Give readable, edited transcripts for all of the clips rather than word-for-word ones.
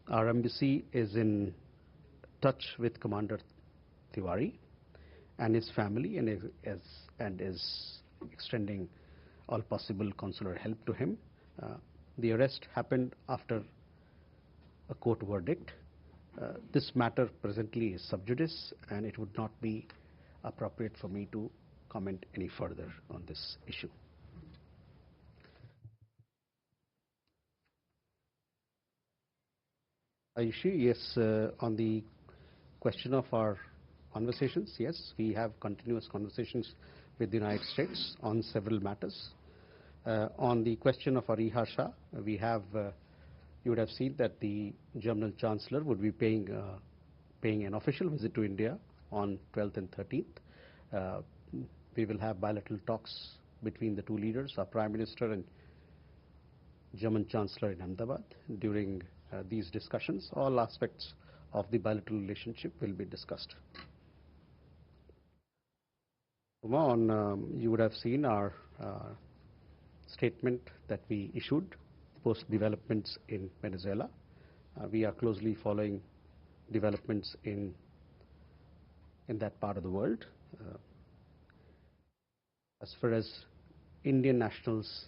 Our embassy is in touch with Commander Tiwari and his family and is extending all possible consular help to him. The arrest happened after a court verdict. This matter presently is sub judice, and it would not be appropriate for me to comment any further on this issue. Ayushi, yes, on the question of our conversations, yes, we have continuous conversations with the United States on several matters. On the question of Ariha Shah, we have, you would have seen that the German chancellor would be paying an official visit to India on 12th and 13th. We will have bilateral talks between the two leaders, our Prime Minister and German Chancellor in Ahmedabad. During these discussions, all aspects of the bilateral relationship will be discussed. You would have seen our statement that we issued post developments in Venezuela. We are closely following developments in that part of the world. As far as Indian nationals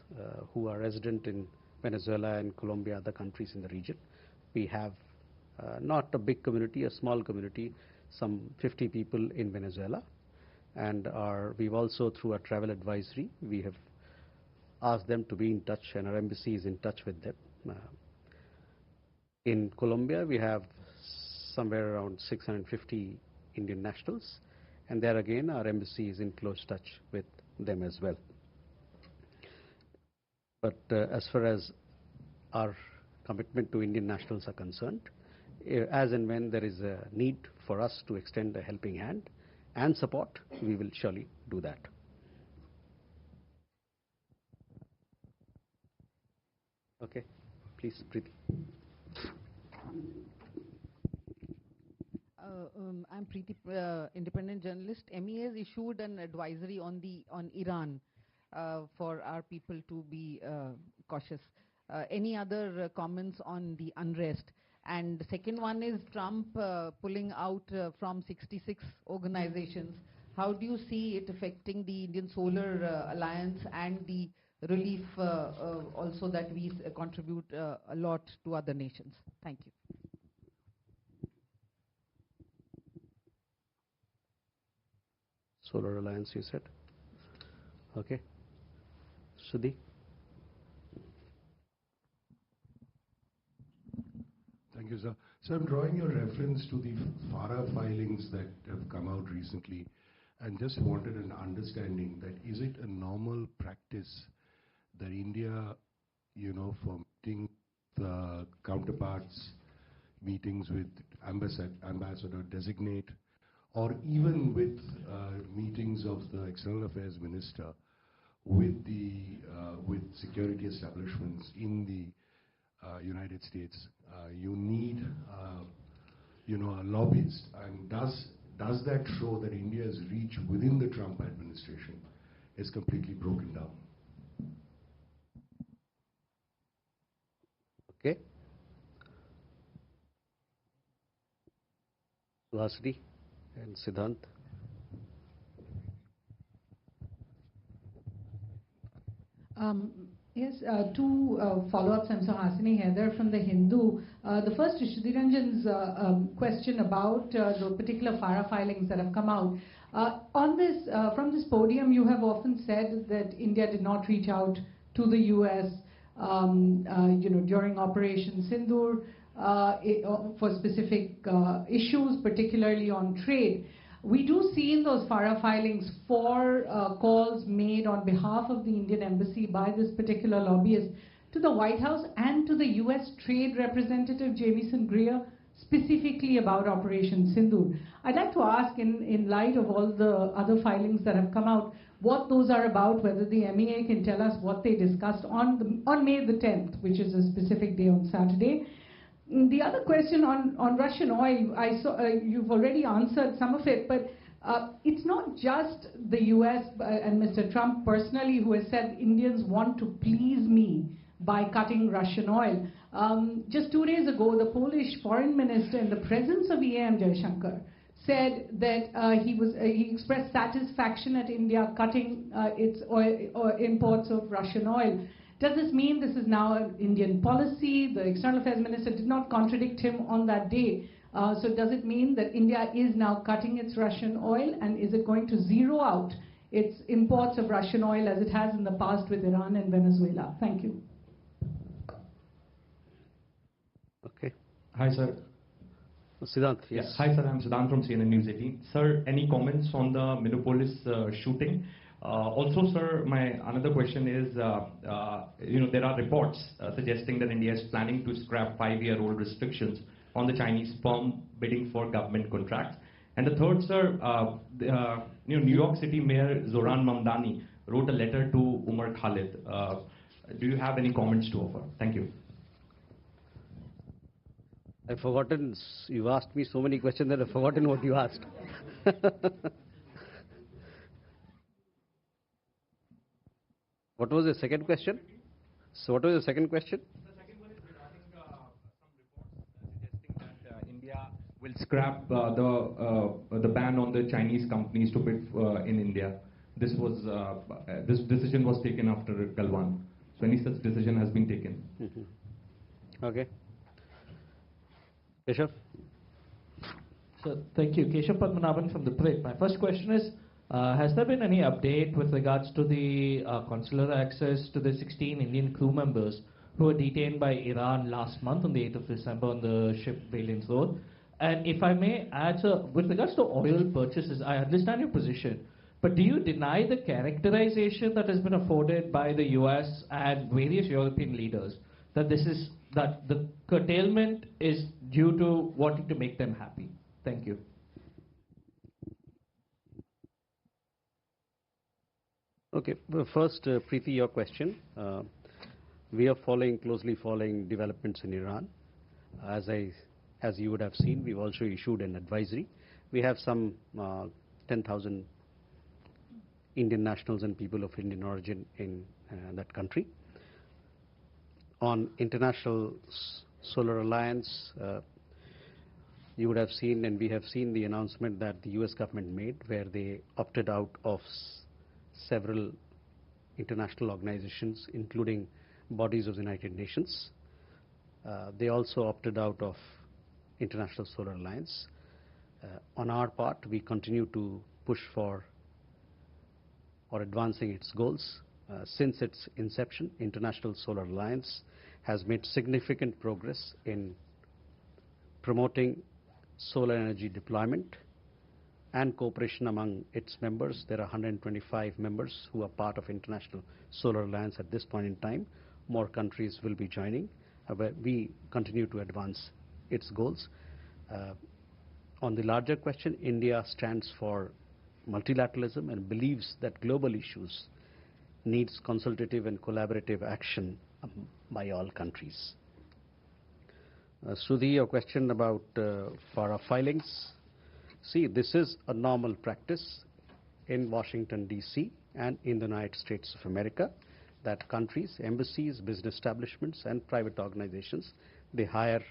who are resident in Venezuela and Colombia, other countries in the region, we have not a big community, a small community, some 50 people in Venezuela. And we've also, through our travel advisory, we have asked them to be in touch, and our embassy is in touch with them. In Colombia, we have somewhere around 650 Indian nationals, and there again, our embassy is in close touch with them as well. But as far as our commitment to Indian nationals are concerned, as and when there is a need for us to extend a helping hand and support, we will surely do that. Okay, please, Preeti. I'm Preeti, independent journalist. MEA has issued an advisory on Iran for our people to be cautious. Any other comments on the unrest? And the second one is Trump pulling out from 66 organizations. How do you see it affecting the Indian Solar Alliance and the relief also that we contribute a lot to other nations? Thank you. Solar Alliance, you said? Okay. Sudhi? Thank you, sir. So I'm drawing your reference to the FARA filings that have come out recently, and just wanted an understanding that is it a normal practice that India, for meeting the counterparts, meetings with ambassador designate, or even with meetings of the External Affairs Minister with security establishments in the United States, you need a lobbyist, and does that show that India's reach within the Trump administration is completely broken down? Okay. Suhasini and Siddhant. Yes, two follow-ups. I'm Suhasini Heather from The Hindu. The first is Shriranjan's question about the particular FARA filings that have come out. On this, from this podium, you have often said that India did not reach out to the US, during Operation Sindoor for specific issues, particularly on trade. We do see in those FARA filings 4 calls made on behalf of the Indian Embassy by this particular lobbyist to the White House and to the US Trade Representative Jamieson Greer, specifically about Operation Sindoor. I'd like to ask, in light of all the other filings that have come out, what those are about, whether the MEA can tell us what they discussed on May the 10th, which is a specific day on Saturday. The other question on Russian oil, I saw you've already answered some of it, but it's not just the US and Mr. Trump personally who has said Indians want to please me by cutting Russian oil. Just 2 days ago, the Polish foreign minister, in the presence of EAM Jaishankar, said that he expressed satisfaction at India cutting its imports of Russian oil. Does this mean this is now an Indian policy? The External Affairs Minister did not contradict him on that day. So does it mean that India is now cutting its Russian oil, and is it going to zero out its imports of Russian oil as it has in the past with Iran and Venezuela? Thank you. Okay. Hi, sir. Siddhant, yes. Hi, sir. I'm Siddhant from CNN News 18. Sir, any comments on the Minneapolis shooting? Also, sir, my another question is, there are reports suggesting that India is planning to scrap 5-year-old restrictions on the Chinese firm bidding for government contracts. And the third, sir, New York City Mayor Zoran Mamdani wrote a letter to Umar Khalid. Do you have any comments to offer? Thank you. I've forgotten, you asked me so many questions that I've forgotten what you asked. What was the second question? So what was the second question? The second one is regarding some reports suggesting that India will scrap the ban on the Chinese companies to bid in India. This decision was taken after Galwan. So any such decision has been taken? Okay. Keshav? So thank you. Keshav Padmanabhan from the Prick. My first question is, has there been any update with regards to the consular access to the 16 Indian crew members who were detained by Iran last month on the 8th of December on the ship Valiance Road? And if I may add, so with regards to oil purchases, I understand your position, but do you deny the characterization that has been afforded by the US and various European leaders that that the curtailment is due to wanting to make them happy? Thank you. Okay. Well, first, Preeti, your question. We are closely following developments in Iran. As you would have seen, we've also issued an advisory. We have some 10,000 Indian nationals and people of Indian origin in that country. On International Solar Alliance, you would have seen, and we have seen the announcement that the US government made, where they opted out of several international organizations, including bodies of the United Nations. They also opted out of International Solar Alliance. On our part, we continue to push for advancing its goals. Since its inception, International Solar Alliance has made significant progress in promoting solar energy deployment and cooperation among its members. There are 125 members who are part of International Solar Alliance at this point in time. More countries will be joining. We continue to advance its goals. On the larger question, India stands for multilateralism and believes that global issues needs consultative and collaborative action by all countries. Sudhi, your question about FARA filings. See, this is a normal practice in Washington, D.C. and in the United States of America, that countries, embassies, business establishments, and private organizations, they hire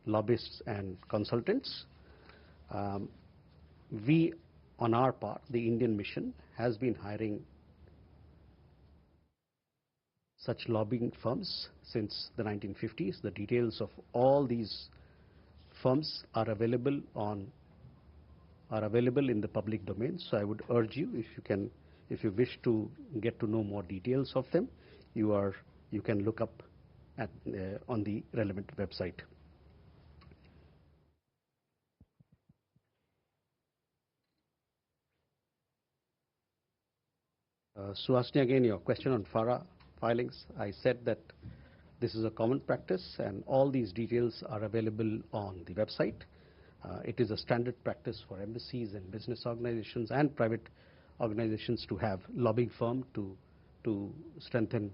lobbyists and consultants. We, on our part, the Indian mission, has been hiring such lobbying firms since the 1950s. The details of all these firms are available in the public domain. So I would urge you, if you wish to get to know more details of them, you can look up on the relevant website. Suhasini, again, your question on FARA filings. I said that this is a common practice and all these details are available on the website. It is a standard practice for embassies and business organizations and private organizations to have lobbying firm to strengthen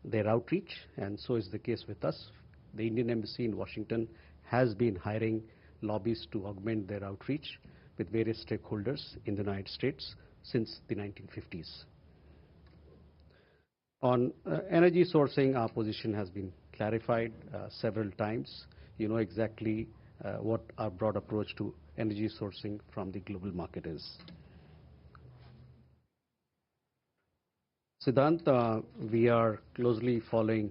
their outreach, and so is the case with us. The Indian Embassy in Washington has been hiring lobbyists to augment their outreach with various stakeholders in the United States since the 1950s. On energy sourcing, our position has been clarified several times. You know exactly what our broad approach to energy sourcing from the global market is. Siddhant, we are closely following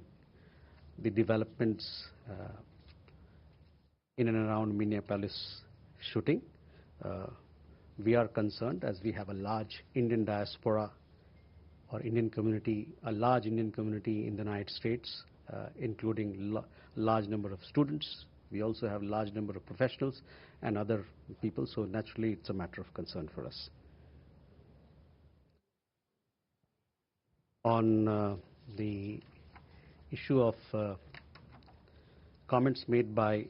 the developments in and around Minneapolis shooting. We are concerned as we have a large Indian diaspora or Indian community, a large Indian community in the United States, including large number of students. We also have large number of professionals and other people, so naturally it's a matter of concern for us. On the issue of comments made by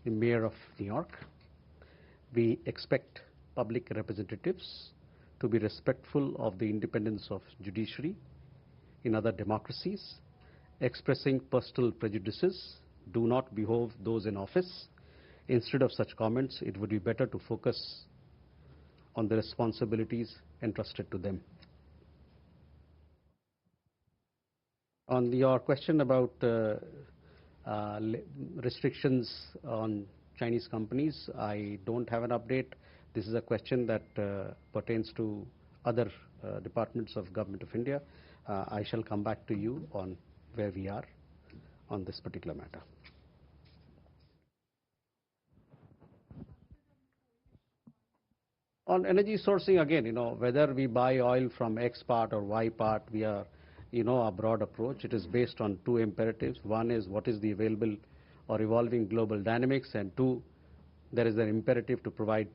the Mayor of New York, we expect public representatives to be respectful of the independence of judiciary in other democracies, expressing personal prejudices, do not behove those in office. Instead of such comments, it would be better to focus on the responsibilities entrusted to them. On your question about restrictions on Chinese companies, I don't have an update. This is a question that pertains to other departments of Government of India. I shall come back to you on where we are on this particular matter. On energy sourcing, again, whether we buy oil from X part or Y part, we are, our broad approach. It is based on two imperatives. One is what is the available or evolving global dynamics, and two, there is an imperative to provide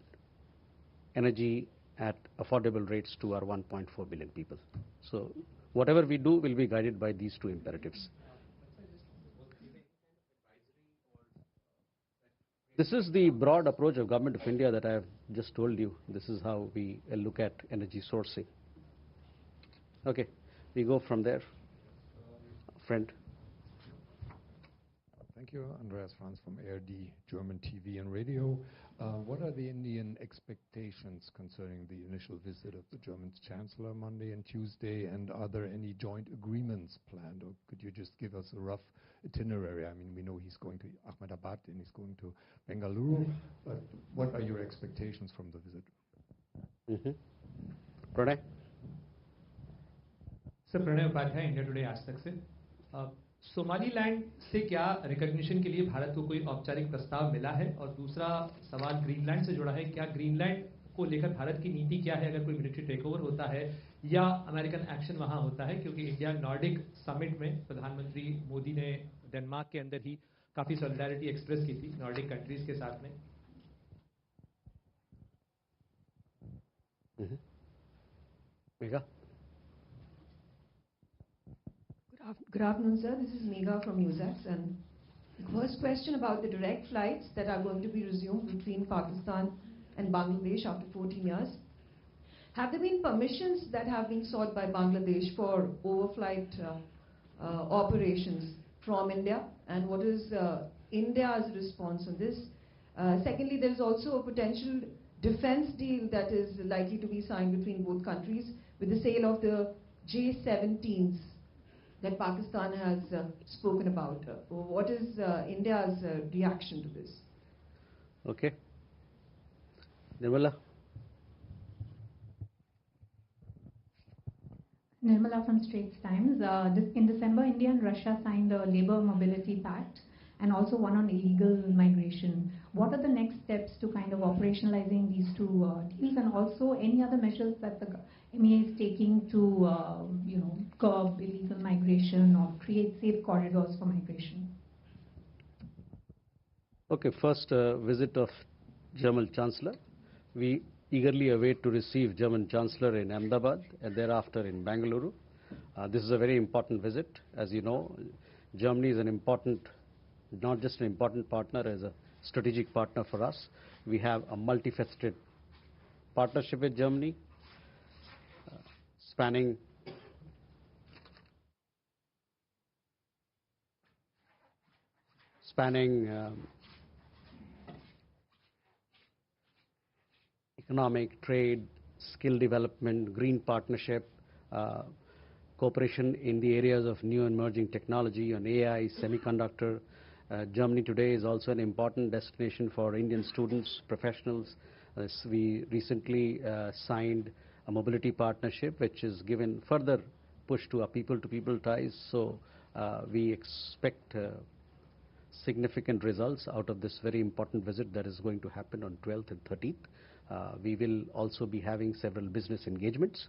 energy at affordable rates to our 1.4 billion people. So whatever we do will be guided by these two imperatives. This is the broad approach of Government of India that I have just told you. This is how we look at energy sourcing. Okay, we go from there. Friend. Thank you, Andreas Franz from ARD, German TV and radio. What are the Indian expectations concerning the initial visit of the German chancellor Monday and Tuesday, and are there any joint agreements planned, or could you just give us a rough itinerary? I mean, we know he's going to Ahmedabad and he's going to Bengaluru, but what are your expectations from the visit? Pranay? Sir Pranay Upadhyay India Today Aaj Tak से Somaliland से क्या recognition के लिए भारत को कोई औपचारिक प्रस्ताव मिला है, और दूसरा सवाल ग्रीनलैंड से जुड़ा है, क्या ग्रीनलैंड को लेकर भारत की नीति क्या है अगर कोई मिलिट्री टेकओवर होता है या अमेरिकन एक्शन वहां होता है, क्योंकि इंडिया नॉर्डिक समिट में प्रधानमंत्री मोदी ने डेनमार्क के अंदर ही काफी सॉलिडारिटी एक्सप्रेस की थी नॉर्डिक कंट्रीज के साथ में. Megha? Good afternoon, sir. This is Megha from NewsX. And the first question about the direct flights that are going to be resumed between Pakistan and Bangladesh after 14 years. Have there been permissions that have been sought by Bangladesh for overflight operations from India? And what is India's response on this? Secondly, there is also a potential defense deal that is likely to be signed between both countries with the sale of the J-17s that Pakistan has spoken about. What is India's reaction to this? Okay. Nirmala? Nirmala from Straits Times. In December, India and Russia signed a Labour Mobility Pact and also one on illegal migration. What are the next steps to kind of operationalizing these two deals, and also any other measures that the MEA is taking to, curb illegal migration or create safe corridors for migration? Okay, first visit of German Chancellor. We eagerly await to receive German Chancellor in Ahmedabad and thereafter in Bengaluru. This is a very important visit. As you know, Germany is an important, not just an important partner, as a strategic partner for us. We have a multifaceted partnership with Germany, spanning economic, trade, skill development, green partnership, cooperation in the areas of new emerging technology on AI, semiconductor. Germany today is also an important destination for Indian students, professionals. We recently signed a mobility partnership which is given further push to our people-to-people ties. So we expect significant results out of this very important visit that is going to happen on 12th and 13th. We will also be having several business engagements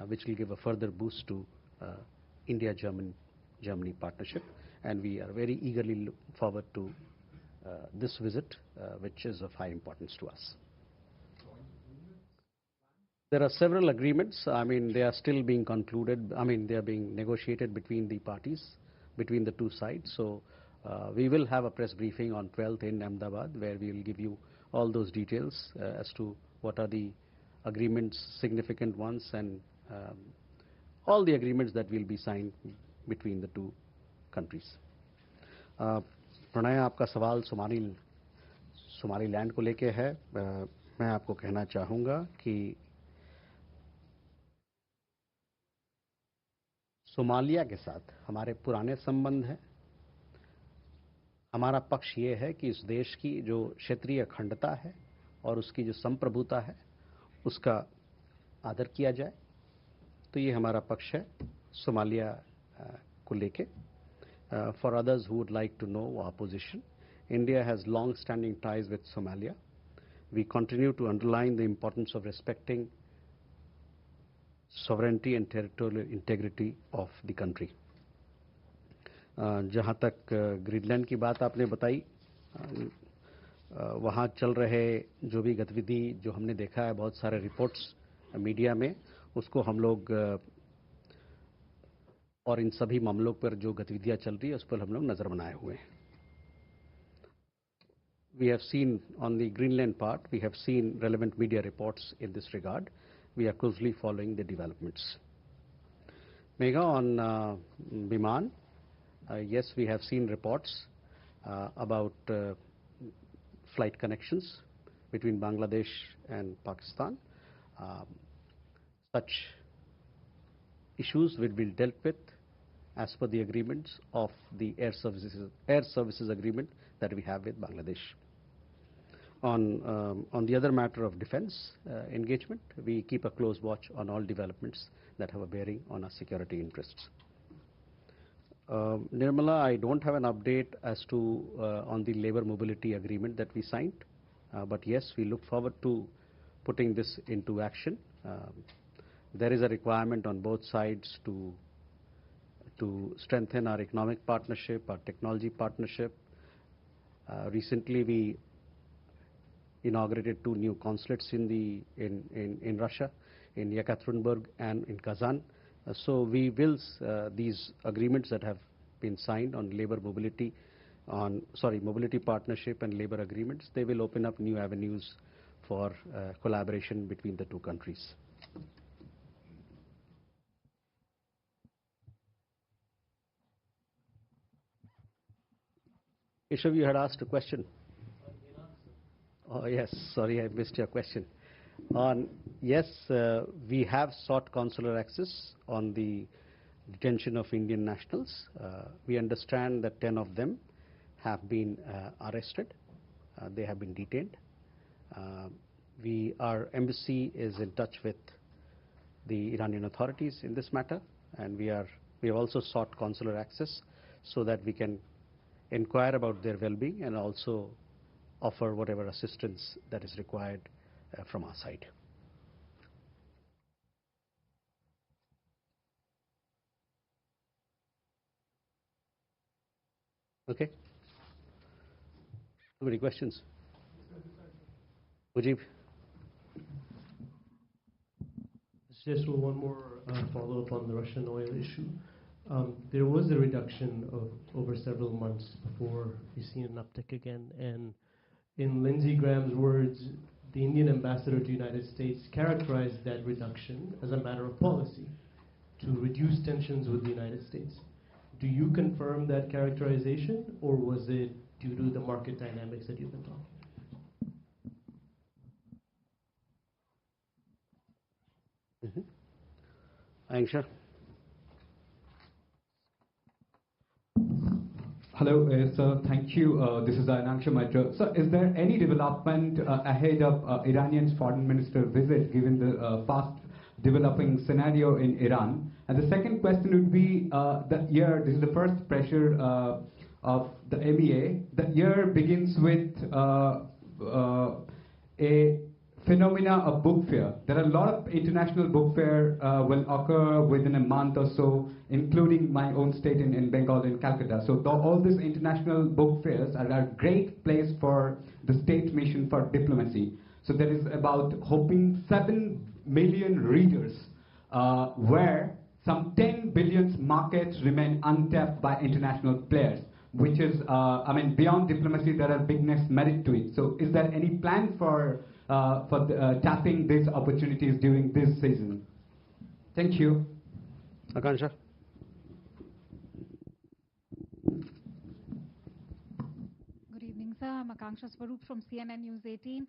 which will give a further boost to India-Germany partnership, and we are very eagerly look forward to this visit which is of high importance to us. There are several agreements. I mean, they are still being concluded. I mean, they are being negotiated between the parties, between the two sides. So we will have a press briefing on 12th in Ahmedabad where we will give you all those details as to what are the agreements, significant ones, and all the agreements that will be signed between the two countries. Pranay, आपका सवाल Somaliland को लेके है. मैं आपको कहना चाहूँगा कि सोमालिया के साथ हमारे पुराने संबंध हैं. हमारा पक्ष ये है कि इस देश की जो क्षेत्रीय अखंडता है और उसकी जो संप्रभुता है उसका आदर किया जाए. तो ये हमारा पक्ष है सोमालिया को लेके. For others who would like to know our position, India has long-standing ties with Somalia. We continue to underline the importance of respecting sovereignty and territorial integrity of the country. जहाँ तक Greenland की बात आपने बताई, वहाँ चल रहे जो भी गतिविधि जो हमने देखा है, बहुत सारे रिपोर्ट्स मीडिया में, उसको हम लोग और इन सभी मामलों पर जो गतिविधियाँ चल रही है उस पर हम लोग नज़र बनाए हुए हैं. We have seen on the Greenland part, we have seen relevant media reports in this regard. We are closely following the developments. Megha, on Biman, yes, we have seen reports about flight connections between Bangladesh and Pakistan. Such issues will be dealt with as per the agreements of the air services agreement that we have with Bangladesh. On the other matter of defense engagement, we keep a close watch on all developments that have a bearing on our security interests. Nirmala, I don't have an update as to on the labor mobility agreement that we signed, but yes, we look forward to putting this into action. There is a requirement on both sides to strengthen our economic partnership, our technology partnership. Recently, we inaugurated 2 new consulates in Russia, in Yekaterinburg and in Kazan. So we will these agreements that have been signed on labor mobility, mobility partnership and labor agreements, they will open up new avenues for collaboration between the two countries. Keshav, you had asked a question. Oh yes, sorry, I missed your question. Yes, we have sought consular access on the detention of Indian nationals. We understand that 10 of them have been arrested. They have been detained. Our embassy is in touch with the Iranian authorities in this matter, and we have also sought consular access so that we can inquire about their well-being and also offer whatever assistance that is required from our side. Okay. Too many questions. Mujib. Just one more follow-up on the Russian oil issue. There was a reduction of over several months before we've seen an uptick again. And in Lindsey Graham's words, the Indian ambassador to the United States characterized that reduction as a matter of policy to reduce tensions with the United States. Do you confirm that characterization, or was it due to the market dynamics that you've been talking about? Aisha. Hello, sir. Thank you. This is Anaksha Maitra. Sir, is there any development ahead of Iranian's foreign minister visit, given the fast developing scenario in Iran? And the second question would be, this is the first pressure of the MEA. The year begins with a phenomena of book fair. There are a lot of international book fair will occur within a month or so, including my own state in Bengal, in Calcutta. So all these international book fairs are a great place for the state mission for diplomacy. So there is about hoping 7 million readers, where some 10 billion markets remain untapped by international players, which is, beyond diplomacy, there are bigness merit to it. So is there any plan for tapping these opportunities during this season? Thank you. Akansha. Good evening, sir. I'm Akanksha Swaroop from CNN News 18.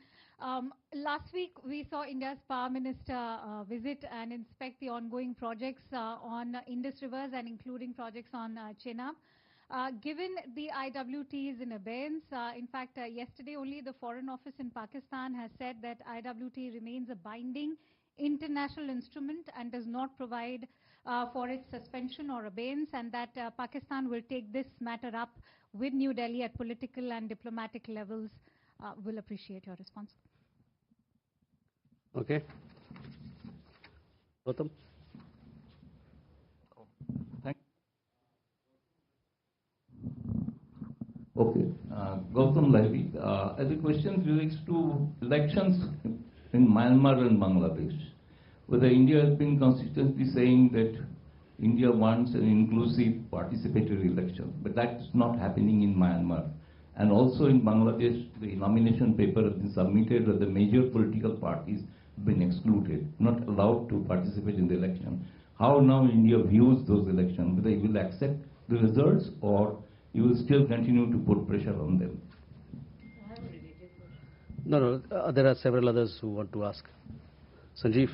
Last week, we saw India's Power Minister visit and inspect the ongoing projects on Indus rivers and including projects on Chenab. Given the IWT is in abeyance, in fact, yesterday only the Foreign Office in Pakistan has said that IWT remains a binding international instrument and does not provide for its suspension or abeyance, and that Pakistan will take this matter up with New Delhi at political and diplomatic levels. Will appreciate your response. Okay. Gautam. Okay. Gautam Lahiri. As a question relates to elections in Myanmar and Bangladesh, whether India has been consistently saying that India wants an inclusive participatory election, but that's not happening in Myanmar. And also in Bangladesh, the nomination paper has been submitted where the major political parties have been excluded, not allowed to participate in the election. How now India views those elections, whether it will accept the results or you will still continue to put pressure on them? No, there are several others who want to ask. Sanjeev.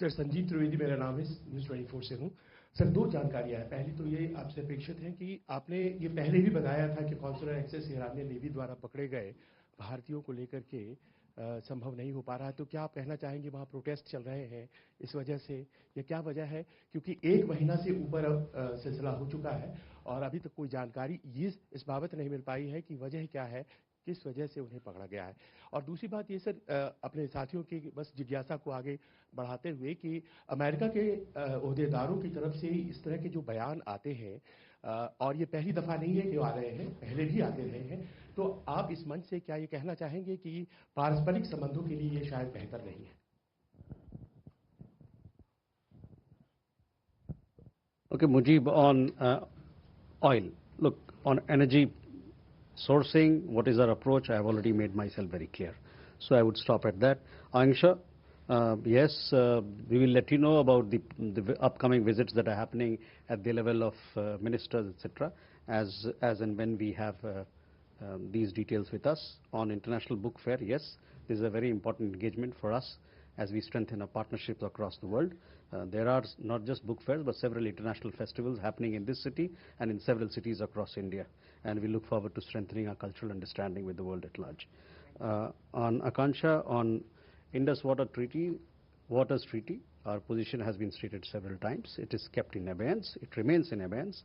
Sir Sanjeev Trivedi मेरा नाम है, news 24 से हूँ। Sir दो जानकारियाँ हैं। पहली तो ये आपसे अपेक्षित है कि आपने ये पहले भी बताया था कि कॉन्सुलर एक्सेस ईरानियन नेवी द्वारा पकड़े गए भारतीयों को लेकर के संभव नहीं हो पा रहा है, तो क्या आप कहना चाहेंगे वहाँ प्रोटेस्ट चल रहे हैं इस वजह से, या क्या वजह है? क्योंकि 1 महीना से ऊपर अब सिलसिला हो चुका है और अभी तक कोई जानकारी इस बाबत नहीं मिल पाई है कि वजह क्या है, किस वजह से उन्हें पकड़ा गया है। और दूसरी बात ये सर, अपने साथियों की बस जिज्ञासा को आगे बढ़ाते हुए कि अमेरिका के ओहदेदारों की तरफ से इस तरह के जो बयान आते हैं, और ये पहली दफ़ा नहीं है कि आ रहे हैं, पहले भी आते रहे हैं, तो आप इस मंच से क्या ये कहना चाहेंगे कि पारस्परिक संबंधों के लिए ये शायद बेहतर नहीं है? Okay, Mujib, on oil. Look, on energy sourcing, what is our approach? I have already made myself very clear. So I would stop at that. Angsha, yes, we will let you know about the upcoming visits that are happening at the level of ministers, etc., as and when we have these details with us. On International Book Fair, yes, this is a very important engagement for us as we strengthen our partnerships across the world. There are not just book fairs, but several international festivals happening in this city and in several cities across India. And we look forward to strengthening our cultural understanding with the world at large. On Akansha, on Indus Waters Treaty, our position has been stated several times. It is kept in abeyance. It remains in abeyance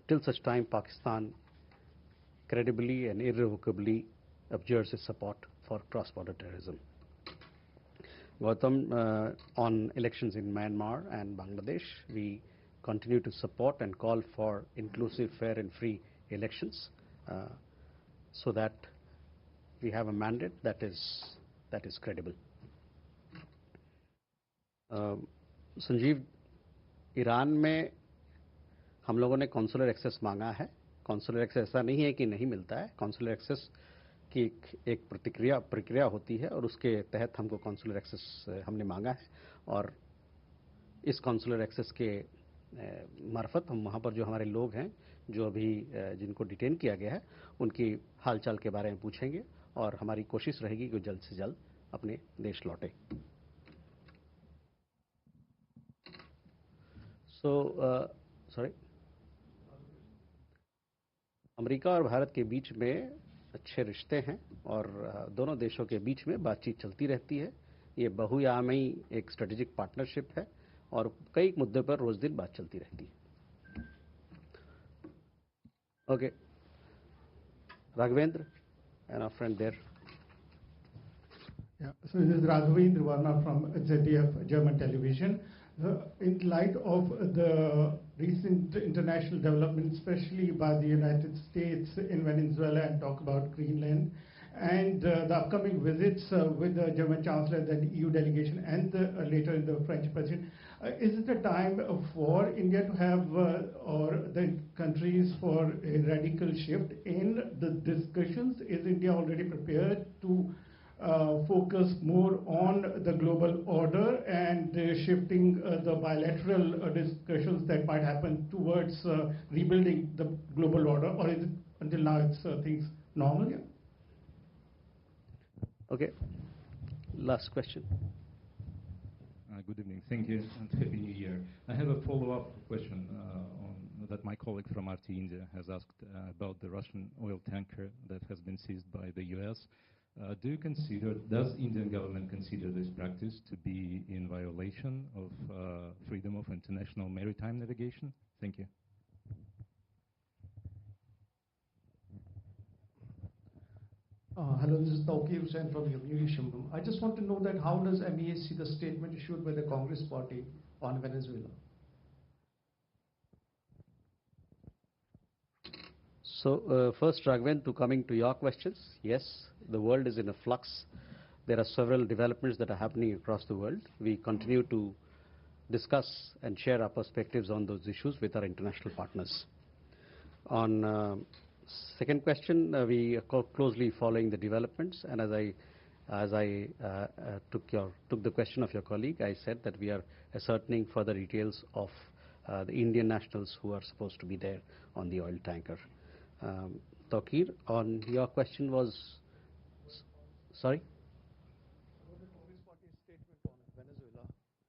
till such time Pakistan credibly and irrevocably abjures its support for cross-border terrorism. Gautam, on elections in Myanmar and Bangladesh, we continue to support and call for inclusive, fair and free elections so that we have a mandate that is credible. Sanjeev, Iran में हम लोगों ने consular access मांगा है। Consular access ऐसा नहीं है कि नहीं मिलता है। कॉन्सुलर एक्सेस की एक प्रक्रिया होती है और उसके तहत हमको कॉन्सुलर एक्सेस हमने मांगा है, और इस कॉन्सुलर एक्सेस के मार्फत हम वहाँ पर जो हमारे लोग हैं जो अभी जिनको डिटेन किया गया है उनकी हालचाल के बारे में पूछेंगे और हमारी कोशिश रहेगी कि जल्द से जल्द अपने देश लौटे। So, sorry. अमेरिका और भारत के बीच में अच्छे रिश्ते हैं और दोनों देशों के बीच में बातचीत चलती रहती है। ये बहुआयामी एक स्ट्रेटेजिक पार्टनरशिप है और कई मुद्दों पर रोज दिन बात चलती रहती है। Okay, Raghavendra and our friend there. Yeah, so this is Raghavendra Varma from ZDF German television. In light of the recent international development, especially by the United States in Venezuela, and talk about Greenland, and the upcoming visits with the German Chancellor, the EU delegation, and later in the French President, is it a time for India to have, or the countries, for a radical shift in the discussions? Is India already prepared to focus more on the global order and shifting the bilateral discussions that might happen towards rebuilding the global order, or is it until now it's things normal? Yeah? Okay, last question. Good evening, thank you, and Happy New Year. I have a follow-up question that my colleague from RT India has asked about the Russian oil tanker that has been seized by the US. Does Indian government consider this practice to be in violation of freedom of international maritime navigation? Thank you. Hello, this is Tawqir Hussain from Yomiuri Shimbum. I just want to know that how does MEA see the statement issued by the Congress party on Venezuela? So first, Raghavan, coming to your questions, yes, the world is in a flux. There are several developments that are happening across the world. We continue to discuss and share our perspectives on those issues with our international partners. On second question, we are closely following the developments, and as I took the question of your colleague, I said that we are ascertaining further details of the Indian nationals who are supposed to be there on the oil tanker. Tawqir, on your question was, sorry?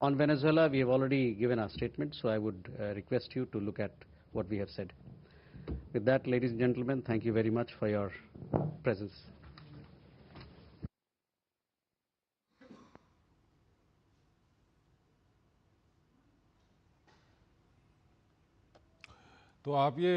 On Venezuela, we have already given our statement, so I would request you to look at what we have said. With that, ladies and gentlemen, thank you very much for your presence. तो आप ये